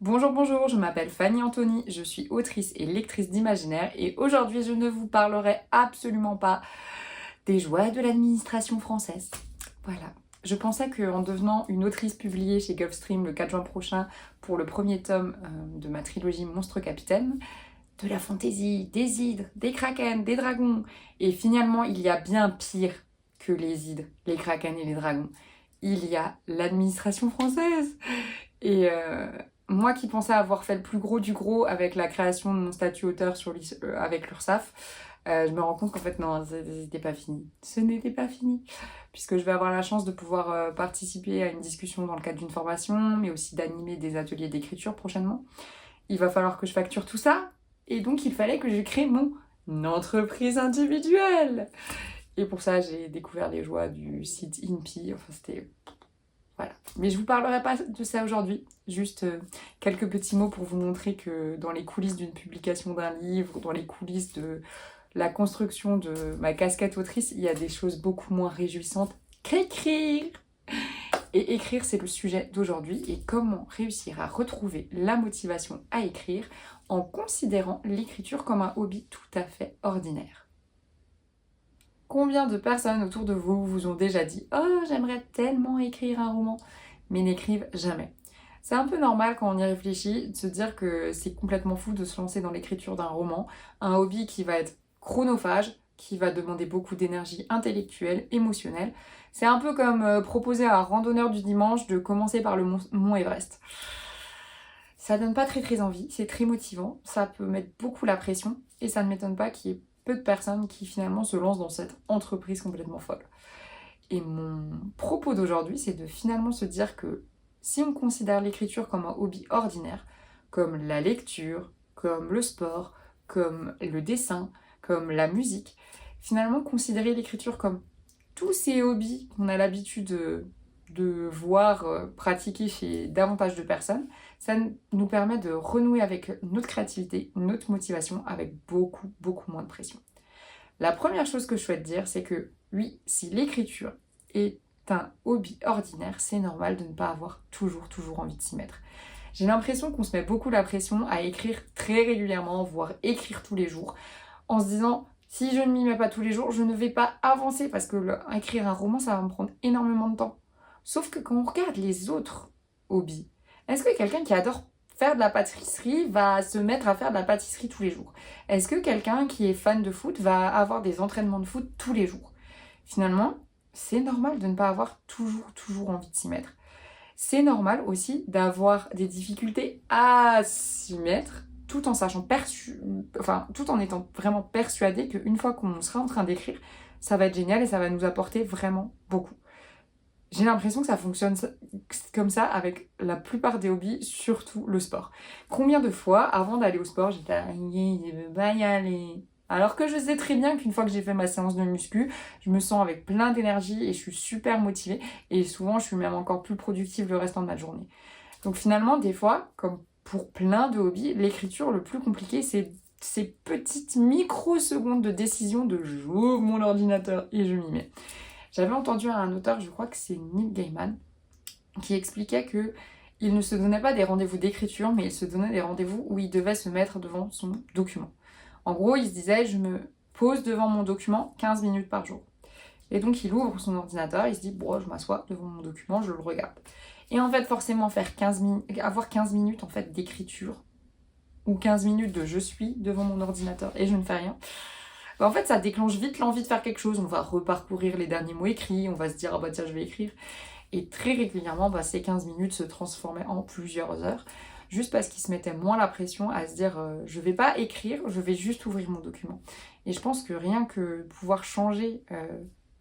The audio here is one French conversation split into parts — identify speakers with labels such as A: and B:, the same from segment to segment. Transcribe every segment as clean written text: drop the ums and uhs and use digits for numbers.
A: Bonjour, bonjour, je m'appelle Fanny Anthony, je suis autrice et lectrice d'imaginaire et aujourd'hui je ne vous parlerai absolument pas des joies de l'administration française. Voilà. Je pensais qu'en devenant une autrice publiée chez Gulfstream le 4 juin prochain pour le premier tome de ma trilogie Monstre Capitaine, de la fantaisie, des hydres, des kraken, des dragons, et finalement il y a bien pire que les hydres, les kraken et les dragons. Il y a l'administration française. Et moi qui pensais avoir fait le plus gros du gros avec la création de mon statut auteur avec l'URSSAF, je me rends compte qu'en fait non, c'était pas fini. Ce n'était pas fini. Puisque je vais avoir la chance de pouvoir participer à une discussion dans le cadre d'une formation, mais aussi d'animer des ateliers d'écriture prochainement. Il va falloir que je facture tout ça. Et donc il fallait que je crée mon entreprise individuelle. Et pour ça, j'ai découvert les joies du site INPI. Enfin, c'était voilà. Mais je vous parlerai pas de ça aujourd'hui, juste quelques petits mots pour vous montrer que dans les coulisses d'une publication d'un livre, dans les coulisses de la construction de ma casquette autrice, il y a des choses beaucoup moins réjouissantes qu'écrire. Et écrire, c'est le sujet d'aujourd'hui et comment réussir à retrouver la motivation à écrire en considérant l'écriture comme un hobby tout à fait ordinaire. Combien de personnes autour de vous vous ont déjà dit « Oh, j'aimerais tellement écrire un roman », mais n'écrivent jamais. C'est un peu normal quand on y réfléchit de se dire que c'est complètement fou de se lancer dans l'écriture d'un roman, un hobby qui va être chronophage, qui va demander beaucoup d'énergie intellectuelle, émotionnelle. C'est un peu comme proposer à un randonneur du dimanche de commencer par le mont Everest. Ça donne pas très envie, c'est très motivant, ça peut mettre beaucoup la pression et ça ne m'étonne pas qu'il y ait peu de personnes qui finalement se lancent dans cette entreprise complètement folle. Et mon propos d'aujourd'hui, c'est de finalement se dire que si on considère l'écriture comme un hobby ordinaire, comme la lecture, comme le sport, comme le dessin, comme la musique, finalement considérer l'écriture comme tous ces hobbies qu'on a l'habitude de voir pratiquer chez davantage de personnes, ça nous permet de renouer avec notre créativité, notre motivation, avec beaucoup moins de pression. La première chose que je souhaite dire, c'est que oui, si l'écriture est un hobby ordinaire, c'est normal de ne pas avoir toujours envie de s'y mettre. J'ai l'impression qu'on se met beaucoup la pression à écrire très régulièrement, voire écrire tous les jours, en se disant si je ne m'y mets pas tous les jours, je ne vais pas avancer parce que écrire un roman, ça va me prendre énormément de temps. Sauf que quand on regarde les autres hobbies, est-ce que quelqu'un qui adore faire de la pâtisserie va se mettre à faire de la pâtisserie tous les jours? Est-ce que quelqu'un qui est fan de foot va avoir des entraînements de foot tous les jours? Finalement, c'est normal de ne pas avoir toujours envie de s'y mettre. C'est normal aussi d'avoir des difficultés à s'y mettre tout en sachant tout en étant vraiment persuadé qu'une fois qu'on sera en train d'écrire, ça va être génial et ça va nous apporter vraiment beaucoup. J'ai l'impression que ça fonctionne comme ça avec la plupart des hobbies, surtout le sport. Combien de fois, avant d'aller au sport, j'étais là, je veux pas y aller. Alors que je sais très bien qu'une fois que j'ai fait ma séance de muscu, je me sens avec plein d'énergie et je suis super motivée. Et souvent, je suis même encore plus productive le restant de ma journée. Donc finalement, des fois, comme pour plein de hobbies, l'écriture, le plus compliqué, c'est ces petites microsecondes de décision de j'ouvre mon ordinateur et je m'y mets. J'avais entendu un auteur, je crois que c'est Neil Gaiman, qui expliquait que il ne se donnait pas des rendez-vous d'écriture, mais il se donnait des rendez-vous où il devait se mettre devant son document. En gros, il se disait, je me pose devant mon document 15 minutes par jour. Et donc, il ouvre son ordinateur, il se dit, bon, je m'assois devant mon document, je le regarde. Et en fait, forcément, avoir 15 minutes en fait, d'écriture, ou 15 minutes de je suis devant mon ordinateur et je ne fais rien, en fait, ça déclenche vite l'envie de faire quelque chose. On va reparcourir les derniers mots écrits, on va se dire, ah bah tiens, je vais écrire. Et très régulièrement, ces 15 minutes se transformaient en plusieurs heures, juste parce qu'il se mettait moins la pression à se dire, je vais pas écrire, je vais juste ouvrir mon document. Et je pense que rien que pouvoir changer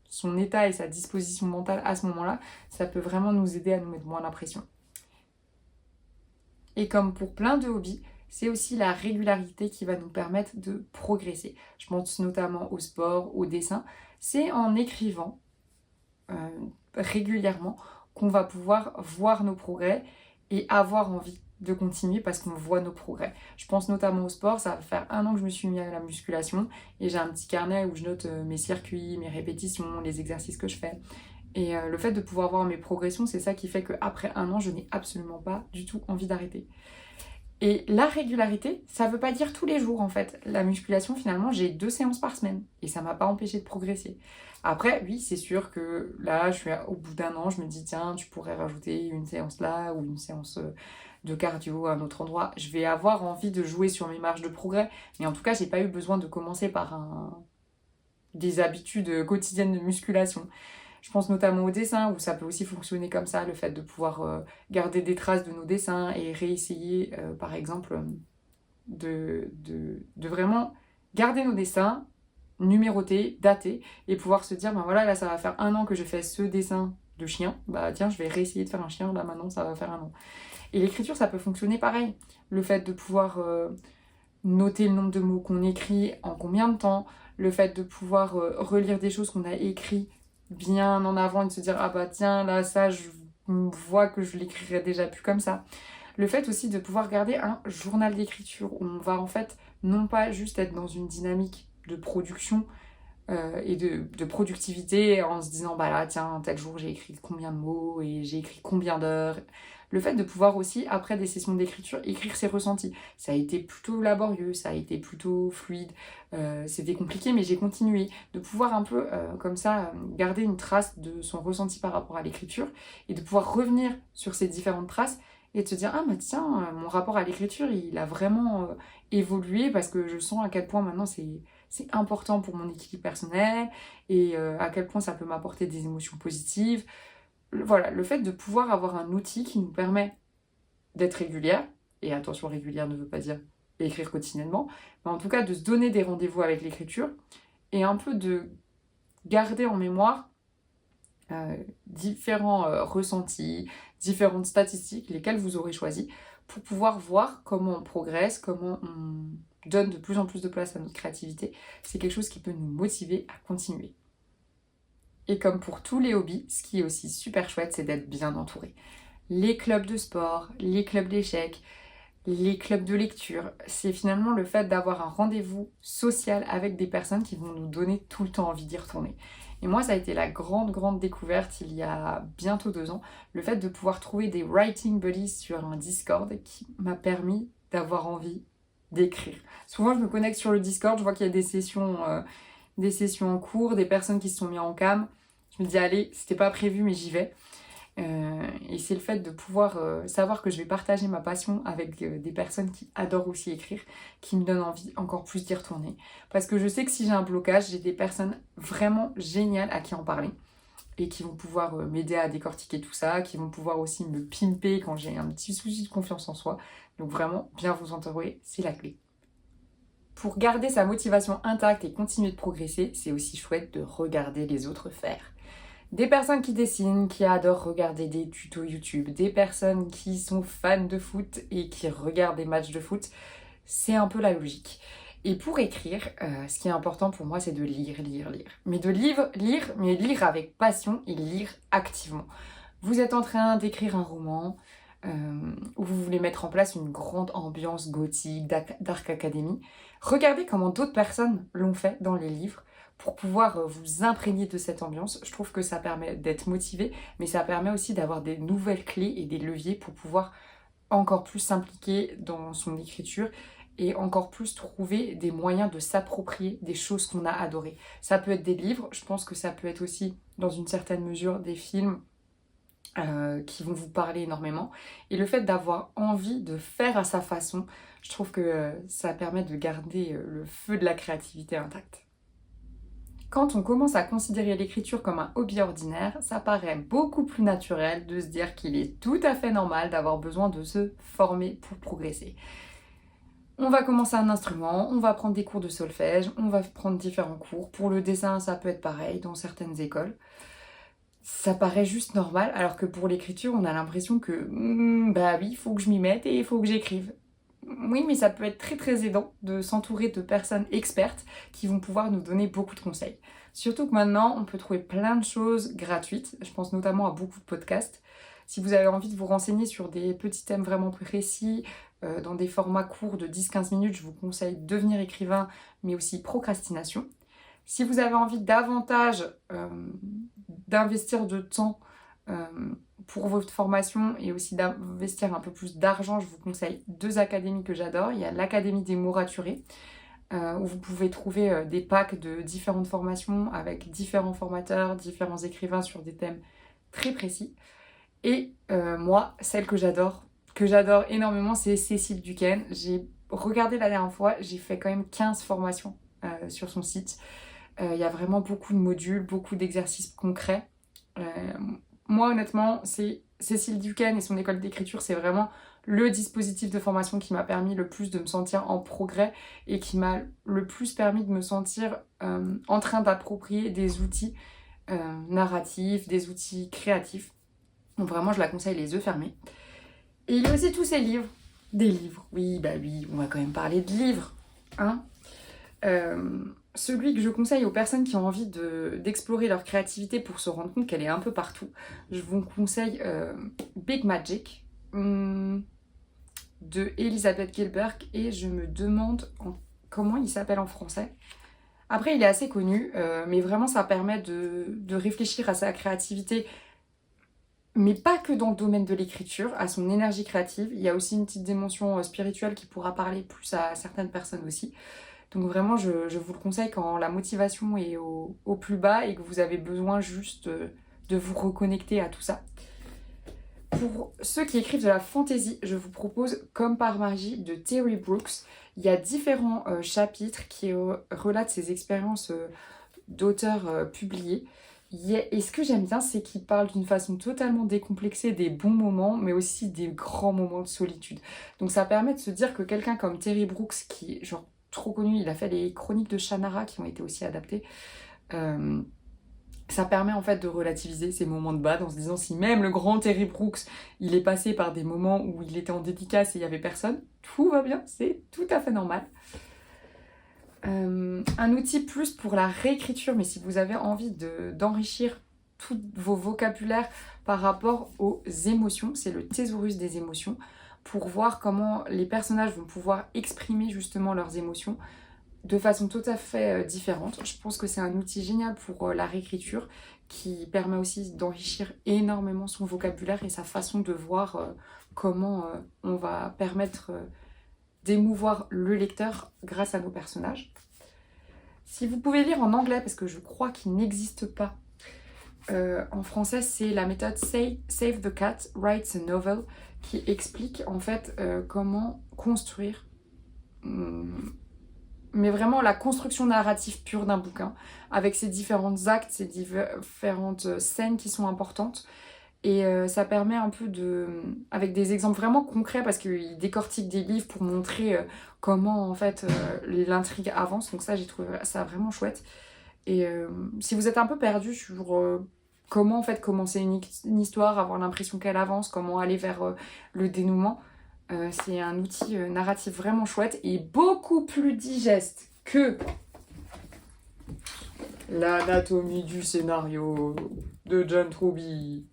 A: son état et sa disposition mentale à ce moment-là, ça peut vraiment nous aider à nous mettre moins la pression. Et comme pour plein de hobbies, c'est aussi la régularité qui va nous permettre de progresser. Je pense notamment au sport, au dessin. C'est en écrivant régulièrement qu'on va pouvoir voir nos progrès et avoir envie de continuer parce qu'on voit nos progrès. Je pense notamment au sport, ça va faire 1 an que je me suis mis à la musculation et j'ai un petit carnet où je note mes circuits, mes répétitions, les exercices que je fais. Et le fait de pouvoir voir mes progressions, c'est ça qui fait qu'après 1 an, je n'ai absolument pas du tout envie d'arrêter. Et la régularité, ça veut pas dire tous les jours en fait. La musculation, finalement, j'ai 2 séances par semaine et ça m'a pas empêché de progresser. Après, oui, c'est sûr que là, au bout d'1 an, je me dis, tiens, tu pourrais rajouter une séance là ou une séance de cardio à un autre endroit. Je vais avoir envie de jouer sur mes marges de progrès, mais en tout cas, j'ai pas eu besoin de commencer par des habitudes quotidiennes de musculation. Je pense notamment au dessin, où ça peut aussi fonctionner comme ça, le fait de pouvoir garder des traces de nos dessins et réessayer, par exemple, de vraiment garder nos dessins, numérotés, datés, et pouvoir se dire, ben voilà, là, ça va faire 1 an que je fais ce dessin de chien, bah tiens, je vais réessayer de faire un chien, là, maintenant, ça va faire 1 an. Et l'écriture, ça peut fonctionner pareil. Le fait de pouvoir noter le nombre de mots qu'on écrit, en combien de temps, le fait de pouvoir relire des choses qu'on a écrites bien en avant et de se dire ah bah tiens là ça je vois que je l'écrirais déjà plus comme ça. Le fait aussi de pouvoir garder un journal d'écriture où on va en fait non pas juste être dans une dynamique de production et de productivité en se disant bah là tiens tel jour j'ai écrit combien de mots et j'ai écrit combien d'heures. Le fait de pouvoir aussi après des sessions d'écriture écrire ses ressentis. Ça a été plutôt laborieux, ça a été plutôt fluide, c'était compliqué mais j'ai continué. De pouvoir un peu comme ça garder une trace de son ressenti par rapport à l'écriture et de pouvoir revenir sur ces différentes traces et de se dire ah bah tiens mon rapport à l'écriture il a vraiment évolué parce que je sens à quel point maintenant c'est important pour mon équilibre personnel et à quel point ça peut m'apporter des émotions positives. Voilà, le fait de pouvoir avoir un outil qui nous permet d'être régulière, et attention, régulière ne veut pas dire écrire quotidiennement, mais en tout cas de se donner des rendez-vous avec l'écriture et un peu de garder en mémoire différents ressentis, différentes statistiques, lesquelles vous aurez choisi, pour pouvoir voir comment on progresse, comment on donne de plus en plus de place à notre créativité. C'est quelque chose qui peut nous motiver à continuer. Et comme pour tous les hobbies, ce qui est aussi super chouette, c'est d'être bien entouré. Les clubs de sport, les clubs d'échecs, les clubs de lecture, c'est finalement le fait d'avoir un rendez-vous social avec des personnes qui vont nous donner tout le temps envie d'y retourner. Et moi, ça a été la grande découverte il y a bientôt 2 ans, le fait de pouvoir trouver des writing buddies sur un Discord qui m'a permis d'avoir envie d'écrire. Souvent, je me connecte sur le Discord, je vois qu'il y a des sessions en cours, des personnes qui se sont mises en cam. Je me dis, allez, c'était pas prévu, mais j'y vais. Et c'est le fait de pouvoir savoir que je vais partager ma passion avec des personnes qui adorent aussi écrire, qui me donne envie encore plus d'y retourner. Parce que je sais que si j'ai un blocage, j'ai des personnes vraiment géniales à qui en parler et qui vont pouvoir m'aider à décortiquer tout ça, qui vont pouvoir aussi me pimper quand j'ai un petit souci de confiance en soi. Donc vraiment, bien vous entourer, c'est la clé. Pour garder sa motivation intacte et continuer de progresser, c'est aussi chouette de regarder les autres faire. Des personnes qui dessinent, qui adorent regarder des tutos YouTube, des personnes qui sont fans de foot et qui regardent des matchs de foot, c'est un peu la logique. Et pour écrire, ce qui est important pour moi, c'est de lire. Mais de lire avec passion et lire activement. Vous êtes en train d'écrire un roman où vous voulez mettre en place une grande ambiance gothique, dark academy. Regardez comment d'autres personnes l'ont fait dans les livres pour pouvoir vous imprégner de cette ambiance. Je trouve que ça permet d'être motivé, mais ça permet aussi d'avoir des nouvelles clés et des leviers pour pouvoir encore plus s'impliquer dans son écriture et encore plus trouver des moyens de s'approprier des choses qu'on a adorées. Ça peut être des livres, je pense que ça peut être aussi, dans une certaine mesure, des films qui vont vous parler énormément. Et le fait d'avoir envie de faire à sa façon, je trouve que ça permet de garder le feu de la créativité intact. Quand on commence à considérer l'écriture comme un hobby ordinaire, ça paraît beaucoup plus naturel de se dire qu'il est tout à fait normal d'avoir besoin de se former pour progresser. On va commencer un instrument, on va prendre des cours de solfège, on va prendre différents cours. Pour le dessin, ça peut être pareil dans certaines écoles. Ça paraît juste normal, alors que pour l'écriture, on a l'impression que bah oui, il faut que je m'y mette et il faut que j'écrive. Oui, mais ça peut être très aidant de s'entourer de personnes expertes qui vont pouvoir nous donner beaucoup de conseils. Surtout que maintenant, on peut trouver plein de choses gratuites. Je pense notamment à beaucoup de podcasts. Si vous avez envie de vous renseigner sur des petits thèmes vraiment précis, dans des formats courts de 10-15 minutes, je vous conseille Devenir écrivain, mais aussi Procrastination. Si vous avez envie davantage d'investir de temps pour votre formation et aussi d'investir un peu plus d'argent, je vous conseille 2 académies que j'adore. Il y a l'Académie des mots raturés, où vous pouvez trouver des packs de différentes formations avec différents formateurs, différents écrivains sur des thèmes très précis. Et moi, celle que j'adore énormément, c'est Cécile Duquesne. J'ai regardé la dernière fois, j'ai fait quand même 15 formations sur son site. Il y a vraiment beaucoup de modules, beaucoup d'exercices concrets. Moi, honnêtement, c'est Cécile Duquesne et son école d'écriture, c'est vraiment le dispositif de formation qui m'a permis le plus de me sentir en progrès et qui m'a le plus permis de me sentir en train d'approprier des outils narratifs, des outils créatifs. Donc vraiment, je la conseille les yeux fermés. Et il y a aussi tous ces livres. Des livres, oui, on va quand même parler de livres, hein. Celui que je conseille aux personnes qui ont envie d'explorer leur créativité pour se rendre compte qu'elle est un peu partout, je vous conseille Big Magic de Elizabeth Gilbert, et je me demande comment il s'appelle en français. Après, il est assez connu, mais vraiment ça permet de réfléchir à sa créativité, mais pas que dans le domaine de l'écriture, à son énergie créative. Il y a aussi une petite dimension spirituelle qui pourra parler plus à certaines personnes aussi. Donc vraiment, je vous le conseille quand la motivation est au plus bas et que vous avez besoin juste de vous reconnecter à tout ça. Pour ceux qui écrivent de la fantasy, je vous propose Comme par magie de Terry Brooks. Il y a différents chapitres qui relatent ses expériences d'auteur publiées. Et ce que j'aime bien, c'est qu'il parle d'une façon totalement décomplexée des bons moments, mais aussi des grands moments de solitude. Donc ça permet de se dire que quelqu'un comme Terry Brooks, qui est genre trop connu, il a fait les chroniques de Shannara qui ont été aussi adaptées, ça permet en fait de relativiser ces moments de bad en se disant si même le grand Terry Brooks, il est passé par des moments où il était en dédicace et il n'y avait personne, tout va bien, c'est tout à fait normal. Un outil plus pour la réécriture, mais si vous avez envie d'enrichir tous vos vocabulaires par rapport aux émotions, c'est le thésaurus des émotions, pour voir comment les personnages vont pouvoir exprimer justement leurs émotions de façon tout à fait différente. Je pense que c'est un outil génial pour la réécriture qui permet aussi d'enrichir énormément son vocabulaire et sa façon de voir comment on va permettre d'émouvoir le lecteur grâce à nos personnages. Si vous pouvez lire en anglais, parce que je crois qu'il n'existe pas en français, c'est la méthode Save the Cat Writes a Novel, qui explique en fait comment construire, mais vraiment la construction narrative pure d'un bouquin, avec ses différents actes, ses différentes scènes qui sont importantes. Et ça permet un peu avec des exemples vraiment concrets, parce qu'il décortique des livres pour montrer comment en fait l'intrigue avance. Donc ça, j'ai trouvé ça vraiment chouette. Et si vous êtes un peu perdu sur comment en fait commencer une histoire, avoir l'impression qu'elle avance, comment aller vers le dénouement, c'est un outil narratif vraiment chouette et beaucoup plus digeste que l'anatomie du scénario de John Truby,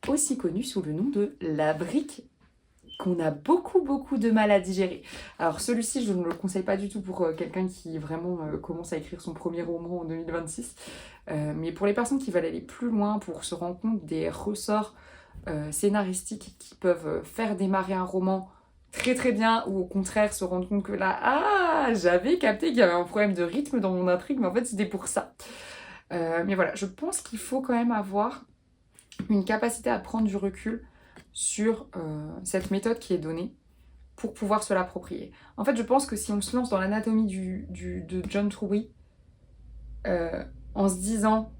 A: aussi connu sous le nom de La Brique, qu'on a beaucoup de mal à digérer. Alors celui-ci, je ne le conseille pas du tout pour quelqu'un qui vraiment commence à écrire son premier roman en 2026, mais pour les personnes qui veulent aller plus loin, pour se rendre compte des ressorts scénaristiques qui peuvent faire démarrer un roman très bien, ou au contraire se rendre compte que là, j'avais capté qu'il y avait un problème de rythme dans mon intrigue, mais en fait c'était pour ça. Mais voilà, je pense qu'il faut quand même avoir une capacité à prendre du recul sur cette méthode qui est donnée pour pouvoir se l'approprier. En fait, je pense que si on se lance dans l'anatomie de John Truby en se disant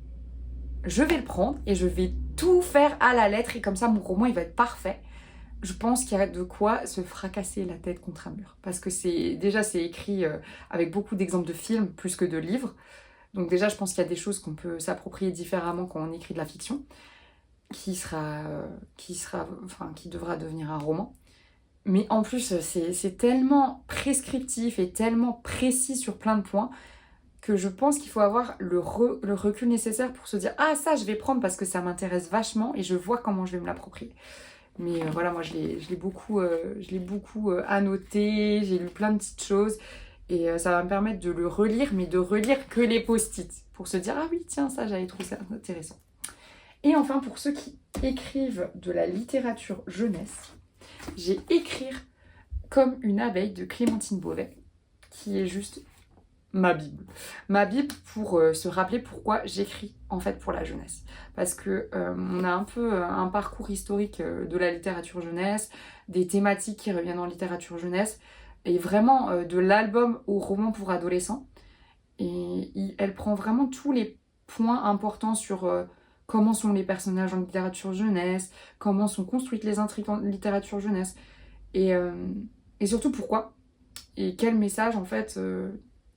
A: je vais le prendre et je vais tout faire à la lettre et comme ça mon roman il va être parfait, je pense qu'il y a de quoi se fracasser la tête contre un mur. Parce que c'est écrit avec beaucoup d'exemples de films plus que de livres. Donc déjà, je pense qu'il y a des choses qu'on peut s'approprier différemment quand on écrit de la fiction, qui devra devenir un roman. Mais en plus, c'est tellement prescriptif et tellement précis sur plein de points que je pense qu'il faut avoir le recul nécessaire pour se dire « Ah, ça, je vais prendre parce que ça m'intéresse vachement et je vois comment je vais me l'approprier. » Mais voilà, moi, je l'ai beaucoup annoté, j'ai lu plein de petites choses Et ça va me permettre de le relire, mais de relire que les post-it, pour se dire « Ah oui, tiens, ça, j'avais trouvé ça intéressant ». Et enfin, pour ceux qui écrivent de la littérature jeunesse, j'ai Écrire comme une abeille de Clémentine Beauvais, qui est juste ma Bible. Ma Bible pour se rappeler pourquoi j'écris en fait pour la jeunesse. Parce que on a un peu un parcours historique de la littérature jeunesse, des thématiques qui reviennent en littérature jeunesse, et vraiment de l'album au roman pour adolescents. Et elle prend vraiment tous les points importants sur comment sont les personnages en littérature jeunesse, comment sont construites les intrigues en littérature jeunesse, et, et surtout pourquoi, et quels messages en fait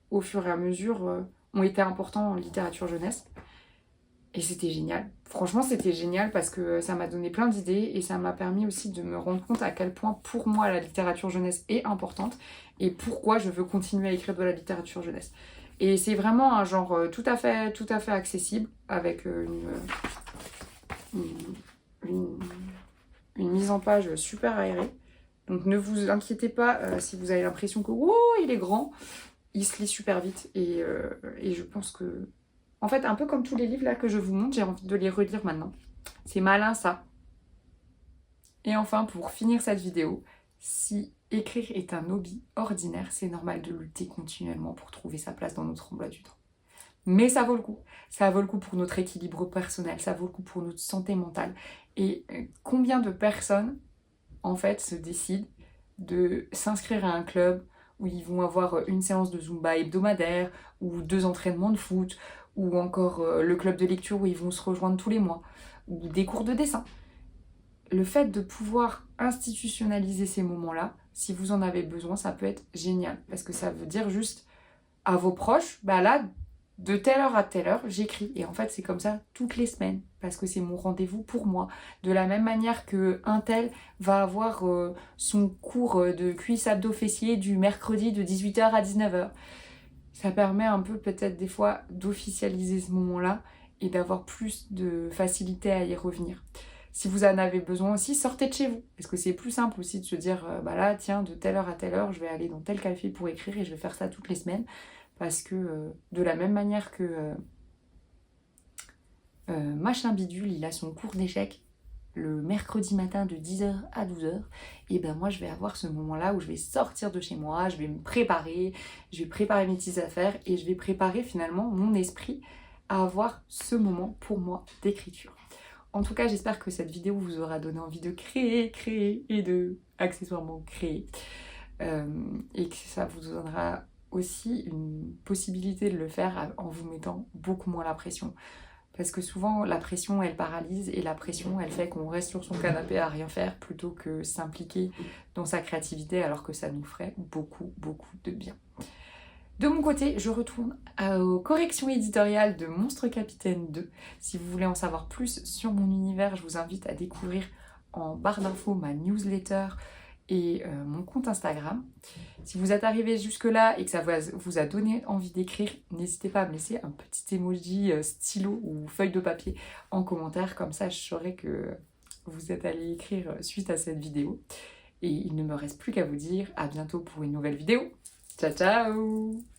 A: au fur et à mesure ont été importants en littérature jeunesse. Et c'était génial. Franchement, c'était génial parce que ça m'a donné plein d'idées et ça m'a permis aussi de me rendre compte à quel point pour moi la littérature jeunesse est importante et pourquoi je veux continuer à écrire de la littérature jeunesse. Et c'est vraiment un genre tout à fait accessible avec une mise en page super aérée. Donc ne vous inquiétez pas si vous avez l'impression que oh, il est grand. Il se lit super vite et je pense que... En fait, un peu comme tous les livres là que je vous montre, j'ai envie de les relire maintenant. C'est malin ça. Et enfin, pour finir cette vidéo, si écrire est un hobby ordinaire, c'est normal de lutter continuellement pour trouver sa place dans notre emploi du temps. Mais ça vaut le coup. Ça vaut le coup pour notre équilibre personnel, ça vaut le coup pour notre santé mentale. Et combien de personnes, en fait, se décident de s'inscrire à un club où ils vont avoir une séance de Zumba hebdomadaire, ou 2 entraînements de foot, ou encore le club de lecture où ils vont se rejoindre tous les mois, ou des cours de dessin. Le fait de pouvoir institutionnaliser ces moments-là, si vous en avez besoin, ça peut être génial. Parce que ça veut dire juste à vos proches, bah là, de telle heure à telle heure, j'écris. Et en fait, c'est comme ça toutes les semaines, parce que c'est mon rendez-vous pour moi. De la même manière qu'un tel va avoir son cours de cuisse abdos fessiers du mercredi de 18h à 19h. Ça permet un peu peut-être des fois d'officialiser ce moment-là et d'avoir plus de facilité à y revenir. Si vous en avez besoin aussi, sortez de chez vous. Parce que c'est plus simple aussi de se dire, bah là, tiens, de telle heure à telle heure, je vais aller dans tel café pour écrire et je vais faire ça toutes les semaines. Parce que de la même manière que machin bidule, il a son cours d'échecs le mercredi matin de 10h à 12h, et ben moi je vais avoir ce moment-là où je vais sortir de chez moi, je vais me préparer, je vais préparer mes petites affaires et je vais préparer finalement mon esprit à avoir ce moment pour moi d'écriture. En tout cas, j'espère que cette vidéo vous aura donné envie de créer et de accessoirement créer. Et que ça vous donnera aussi une possibilité de le faire en vous mettant beaucoup moins la pression. Parce que souvent, la pression, elle paralyse et la pression, elle fait qu'on reste sur son canapé à rien faire plutôt que s'impliquer dans sa créativité alors que ça nous ferait beaucoup de bien. De mon côté, je retourne aux corrections éditoriales de Monstre Capitaine 2. Si vous voulez en savoir plus sur mon univers, je vous invite à découvrir en barre d'infos ma newsletter et mon compte Instagram. Si vous êtes arrivé jusque là et que ça vous a donné envie d'écrire, n'hésitez pas à me laisser un petit emoji stylo ou feuille de papier en commentaire, comme ça je saurai que vous êtes allé écrire suite à cette vidéo. Et il ne me reste plus qu'à vous dire à bientôt pour une nouvelle vidéo. Ciao ciao!